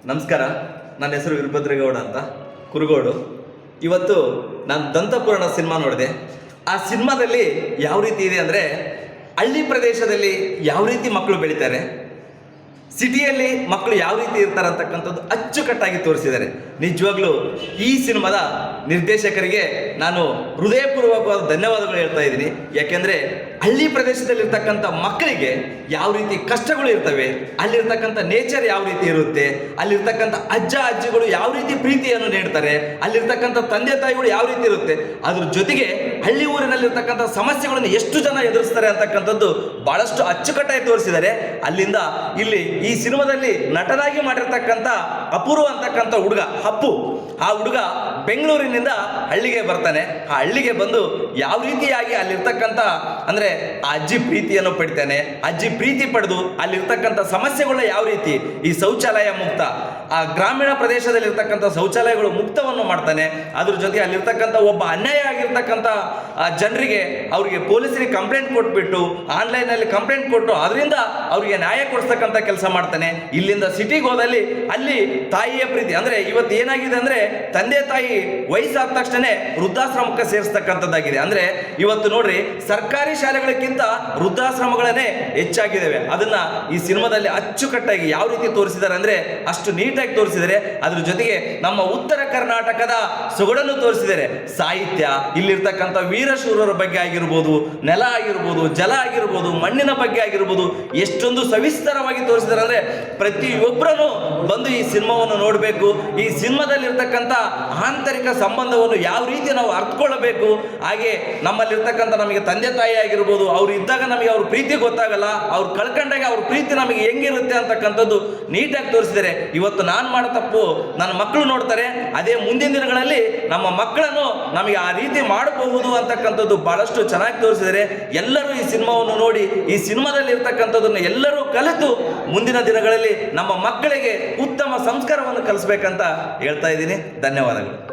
ನಮಸ್ಕಾರ. ನನ್ನ ಹೆಸರು ವೀರಭದ್ರೇಗೌಡ ಅಂತ, ಕುರುಗೋಡು. ಇವತ್ತು ನಾನು ದಂತಪುರಾಣ ಸಿನಿಮಾ ನೋಡಿದೆ. ಆ ಸಿನಿಮಾದಲ್ಲಿ ಯಾವ ರೀತಿ ಇದೆ ಅಂದರೆ, ಹಳ್ಳಿ ಪ್ರದೇಶದಲ್ಲಿ ಯಾವ ರೀತಿ ಮಕ್ಕಳು ಬೆಳೀತಾರೆ, ಸಿಟಿಯಲ್ಲಿ ಮಕ್ಕಳು ಯಾವ ರೀತಿ ಇರ್ತಾರೆ ಅಂತಕ್ಕಂಥದ್ದು ಅಚ್ಚುಕಟ್ಟಾಗಿ ತೋರಿಸಿದ್ದಾರೆ. ನಿಜವಾಗ್ಲೂ ಈ ಸಿನಿಮಾದ ನಿರ್ದೇಶಕರಿಗೆ ನಾನು ಹೃದಯಪೂರ್ವಕವಾದ ಧನ್ಯವಾದಗಳು ಹೇಳ್ತಾ ಇದ್ದೀನಿ. ಯಾಕೆಂದರೆ ಹಳ್ಳಿ ಪ್ರದೇಶದಲ್ಲಿರ್ತಕ್ಕಂಥ ಮಕ್ಕಳಿಗೆ ಯಾವ ರೀತಿ ಕಷ್ಟಗಳು ಇರ್ತವೆ, ಅಲ್ಲಿರ್ತಕ್ಕಂಥ ನೇಚರ್ ಯಾವ ರೀತಿ ಇರುತ್ತೆ, ಅಲ್ಲಿರ್ತಕ್ಕಂಥ ಅಜ್ಜ ಅಜ್ಜಿಗಳು ಯಾವ ರೀತಿ ಪ್ರೀತಿಯನ್ನು ನೀಡ್ತಾರೆ, ಅಲ್ಲಿರ್ತಕ್ಕಂಥ ತಂದೆ ತಾಯಿಗಳು ಯಾವ ರೀತಿ ಇರುತ್ತೆ, ಅದ್ರ ಜೊತೆಗೆ ಹಳ್ಳಿ ಊರಿನಲ್ಲಿರ್ತಕ್ಕಂಥ ಸಮಸ್ಯೆಗಳನ್ನು ಎಷ್ಟು ಜನ ಎದುರಿಸ್ತಾರೆ ಅಂತಕ್ಕಂಥದ್ದು ಬಹಳಷ್ಟು ಅಚ್ಚುಕಟ್ಟಾಗಿ ತೋರಿಸಿದ್ದಾರೆ. ಅಲ್ಲಿಂದ ಇಲ್ಲಿ ಈ ಸಿನಿಮಾದಲ್ಲಿ ನಟನಾಗಿ ಮಾಡಿರ್ತಕ್ಕಂಥ ಅಪೂರ್ವ ಅಂತಕ್ಕಂಥ ಹುಡುಗ ಅಪ್ಪು, ಆ ಹುಡುಗ ಬೆಂಗಳೂರಿನಿಂದ ಹಳ್ಳಿಗೆ ಬರ್ತಾನೆ. ಆ ಹಳ್ಳಿಗೆ ಬಂದು ಯಾವ ರೀತಿಯಾಗಿ ಅಲ್ಲಿರ್ತಕ್ಕಂಥ ಅಂದರೆ ಆ ಅಜ್ಜಿ ಪ್ರೀತಿಯನ್ನು ಪಡಿತಾನೆ, ಅಜ್ಜಿ ಪ್ರೀತಿ ಪಡೆದು ಅಲ್ಲಿರ್ತಕ್ಕಂಥ ಸಮಸ್ಯೆಗಳನ್ನ ಯಾವ ರೀತಿ ಈ ಶೌಚಾಲಯ ಮುಕ್ತ, ಆ ಗ್ರಾಮೀಣ ಪ್ರದೇಶದಲ್ಲಿರ್ತಕ್ಕಂಥ ಶೌಚಾಲಯಗಳು ಮುಕ್ತವನ್ನು ಮಾಡ್ತಾನೆ. ಅದ್ರ ಜೊತೆಗೆ ಅಲ್ಲಿರ್ತಕ್ಕಂಥ ಒಬ್ಬ ಅನ್ಯಾಯ ಆಗಿರ್ತಕ್ಕಂಥ ಜನರಿಗೆ ಅವರಿಗೆ ಪೊಲೀಸರಿಗೆ ಕಂಪ್ಲೇಂಟ್ ಕೊಟ್ಬಿಟ್ಟು ಆನ್ಲೈನಲ್ಲಿ ಕಂಪ್ಲೇಂಟ್ ಕೊಟ್ಟು ಅದರಿಂದ ಅವರಿಗೆ ನ್ಯಾಯ ಕೊಡಿಸ್ತಕ್ಕಂಥ ಕೆಲಸ ಮಾಡ್ತಾನೆ. ಇಲ್ಲಿಂದ ಸಿಟಿಗೆ ಹೋದಲ್ಲಿ ಅಲ್ಲಿ ತಾಯಿಯ ಪ್ರೀತಿ ಅಂದರೆ ಇವತ್ತು ಏನಾಗಿದೆ ಅಂದರೆ, ತಂದೆ ತಾಯಿ ವಯಸ್ಸಾದ ತಕ್ಷಣ ವೃದ್ಧಾಶ್ರಮಕ್ಕೆ ಸೇರಿಸ್ತಕ್ಕಂಥದ್ದಾಗಿದೆ. ಅಂದರೆ ಇವತ್ತು ನೋಡ್ರಿ, ಸರ್ಕಾರಿ ಶಾಲೆಗಳಕ್ಕಿಂತ ವೃದ್ಧಾಶ್ರಮಗಳನ್ನೇ ಹೆಚ್ಚಾಗಿದ್ದಾವೆ. ಅದನ್ನ ಈ ಸಿನಿಮಾದಲ್ಲಿ ಅಚ್ಚುಕಟ್ಟಾಗಿ ಯಾವ ರೀತಿ ತೋರಿಸಿದ್ದಾರೆ ಅಂದರೆ ಅಷ್ಟು ನೀಟಾಗಿ ತೋರಿಸಿದ್ದಾರೆ. ಅದ್ರ ಜೊತೆಗೆ ನಮ್ಮ ಉತ್ತರ ಕರ್ನಾಟಕದ ಸೊಗಡನ್ನು ತೋರಿಸಿದ್ದಾರೆ. ಸಾಹಿತ್ಯ, ಇಲ್ಲಿರ್ತಕ್ಕಂಥ ವೀರಶೂರರ ಬಗ್ಗೆ ಆಗಿರ್ಬೋದು, ನೆಲ ಆಗಿರ್ಬೋದು, ಜಲ ಆಗಿರ್ಬೋದು, ಮಣ್ಣಿನ ಬಗ್ಗೆ ಆಗಿರ್ಬೋದು, ಎಷ್ಟೊಂದು ಸವಿಸ್ತರವಾಗಿ ತೋರಿಸಿದ್ದಾರೆ. ಅಂದರೆ ಪ್ರತಿಯೊಬ್ಬರನ್ನು ಬಂದು ಈ ಸಿನಿಮಾವನ್ನು ನೋಡಬೇಕು. ಈ ಸಿನಿಮಾದಲ್ಲಿರ್ತಕ್ಕಂಥ ಆಂತರಿಕ ಸಂಬಂಧವನ್ನು ಯಾವ ರೀತಿ ನಾವು ಅರ್ಥಕೊಳ್ಳಬೇಕು, ಹಾಗೆ ನಮ್ಮಲ್ಲಿರ್ತಕ್ಕಂಥ ನಮಗೆ ತಂದೆ ತಾಯಿ ಆಗಿರ್ಬೋದು, ಅವ್ರು ಇದ್ದಾಗ ನಮಗೆ ಅವ್ರ ಪ್ರೀತಿ ಗೊತ್ತಾಗಲ್ಲ, ಅವ್ರು ಕಳ್ಕೊಂಡಾಗ ಅವ್ರ ಪ್ರೀತಿ ನಮಗೆ ಹೆಂಗಿರುತ್ತೆ ಅಂತಕ್ಕಂಥದ್ದು ನೀಟಾಗಿ ತೋರಿಸಿದ್ದಾರೆ. ಇವತ್ತು ನಾನು ಮಾಡೋ ತಪ್ಪು ನನ್ನ ಮಕ್ಕಳು ನೋಡ್ತಾರೆ, ಅದೇ ಮುಂದಿನ ದಿನಗಳಲ್ಲಿ ನಮ್ಮ ಮಕ್ಕಳನ್ನು ನಮಗೆ ಆ ರೀತಿ ಮಾಡಬಹುದು ಅಂತಕ್ಕಂಥದ್ದು ಬಹಳಷ್ಟು ಚೆನ್ನಾಗಿ ತೋರಿಸಿದ್ದಾರೆ. ಎಲ್ಲರೂ ಈ ಸಿನಿಮಾವನ್ನು ನೋಡಿ ಈ ಸಿನಿಮಾದಲ್ಲಿ ಇರ್ತಕ್ಕಂಥದ್ದನ್ನು ಎಲ್ಲರೂ ಕಲಿತು ಮುಂದಿನ ದಿನಗಳಲ್ಲಿ ನಮ್ಮ ಮಕ್ಕಳಿಗೆ ಉತ್ತಮ ಸಂಸ್ಕಾರವನ್ನು ಕಲಿಸ್ಬೇಕಂತ ಹೇಳ್ತಾ ಇದ್ದೀನಿ. ಧನ್ಯವಾದಗಳು.